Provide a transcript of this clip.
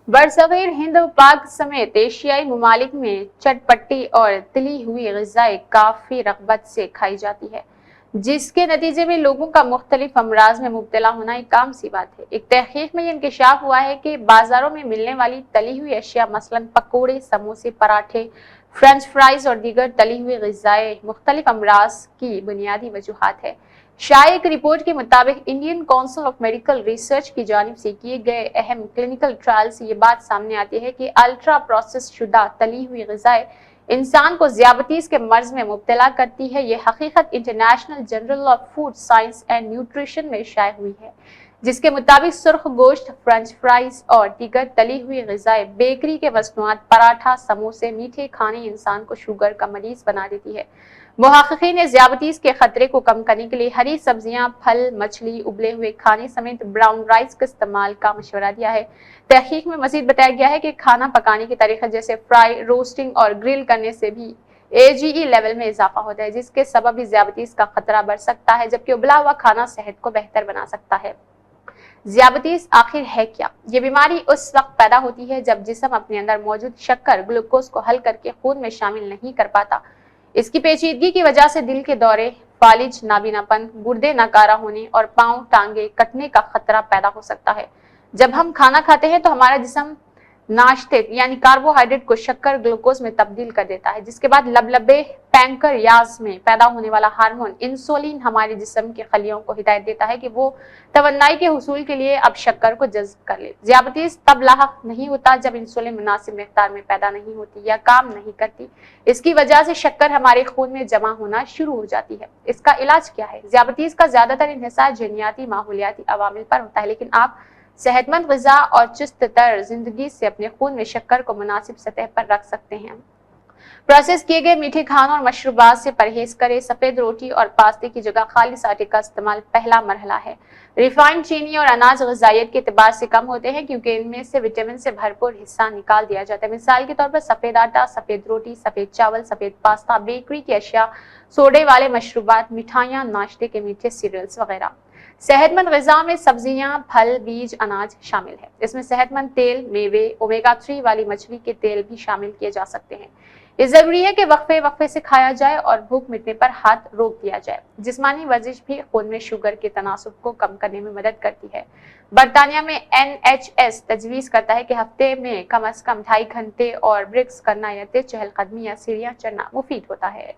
बरसगीर हिंद व पाक समेत एशियाई ममालिक में चटपटी और तली हुई ग़िज़ाएं काफ़ी रग़बत से खाई जाती है, जिसके नतीजे में लोगों का मुख्तलिफ अमराज में मुब्तला होना एक आम सी बात है। एक तहकीक में ये इंकशाफ हुआ है कि बाजारों में मिलने वाली तली हुई अशिया मसलन पकौड़े, समोसे, पराठे, फ्रेंच फ्राइज और दीगर तली हुई ग़िज़ाएं मुख्तलिफ अमराज की बुनियादी वजूहात है। शाया एक रिपोर्ट के मुताबिक Indian council of medical research की जानिब से किए गए अहम क्लिनिकल ट्रायल से ये बात सामने आती है कि अल्ट्रा प्रोसेस शुदा तली हुई ग़िज़ाएं इंसान को ज़ियाबतीस के मर्ज में मुब्तला करती है। ये हकीकत international journal of food science and nutrition में शाया हुई है, जिसके मुताबिक सुर्ख गोश्त, फ्रेंच फ्राइज और दीगर तली हुई ग़िज़ाएं, बेकरी के मसनूआत, पराठा, समोसे, मीठे खाने इंसान को शुगर का मरीज बना देती है। मुहक्किकीन ने ज़ियाबतीस के खतरे को कम करने के लिए हरी सब्जियां, फल, मछली, उबले हुए खाने समेत ब्राउन राइस के इस्तेमाल का मशवरा दिया है। तहकीक में मज़ीद बताया गया है कि खाना पकाने के तरीके जैसे फ्राई, रोस्टिंग और ग्रिल करने से भी AGE लेवल में इजाफा होता है, जिसके सबब भी ज़ियाबतीस का खतरा बढ़ सकता है, जबकि उबला हुआ खाना सेहत को बेहतर बना सकता है। ज़ियाबतीस आखिर है क्या? ये बीमारी उस वक्त पैदा होती है जब जिस्म अपने अंदर मौजूद शक्कर ग्लूकोज को हल करके खून में शामिल नहीं कर पाता। इसकी पेचीदगी की वजह से दिल के दौरे, फालिज, नाबीनापन, गुर्दे नकारा होने और पांव टांगे कटने का खतरा पैदा हो सकता है। जब हम खाना खाते हैं तो हमारा जिस्म नाश्ते यानी कार्बोहाइड्रेट को शक्कर ग्लूकोज में तब्दील कर देता है, जिसके बाद लबलबे पैंक्रियाज में पैदा होने वाला हार्मोन इंसुलिन हमारे जिस्म के खलियों को हिदायत देता है कि वो तवन्नाई के हुसूल के लिए अब शक्कर को जज्ब कर ले। ज़ियाबतीस तब लाहक नहीं होता जब इंसुलिन मुनासिब मिक़दार में पैदा नहीं होती या काम नहीं करती। इसकी वजह से शक्कर हमारे खून में जमा होना शुरू हो जाती है। इसका इलाज क्या है? ज़ियाबतीस का ज्यादातर इन्हिसार जनियाती माहौलियाती अवामिल पर होता है, लेकिन आप सेहतमंद ग़िज़ा और चुस्त तर जिंदगी से अपने खून में शक्कर को मुनासिब सतह पर रख सकते हैं। प्रोसेस किए गए मीठे खानों और मशरूबात से परहेज करें। सफेद रोटी और पास्ते की जगह खालिस आटे का इस्तेमाल पहला मरहला है। रिफाइंड चीनी और अनाज ग़िज़ाइयत के एतबार से कम होते हैं क्योंकि इनमें से विटामिन से भरपूर हिस्सा निकाल दिया जाता है। मिसाल के तौर पर सफेद आटा, सफेद रोटी, सफेद चावल, सफेद पास्ता, बेकरी की अशिया, सोडे वाले मशरूबात, मिठाइयाँ, नाश्ते के मीठे सीरियल्स वगैरह। सेहतमंद ग़िज़ा में सब्जियां, फल, बीज, अनाज शामिल है। इसमें सेहतमंद तेल, मेवे, ओमेगा 3 वाली मछली के तेल भी शामिल किए जा सकते हैं। ये जरूरी है कि वक्फे वक्फे से खाया जाए और भूख मिटने पर हाथ रोक दिया जाए। जिस्मानी वर्जिश भी खून में शुगर के तनासुब को कम करने में मदद करती है। बरतानिया में NHS तजवीज़ करता है कि हफ्ते में कम अज कम 2.5 घंटे और ब्रिक्स करना या तेज चहलकदमी या सीढ़ियां चढ़ना मुफीद होता है।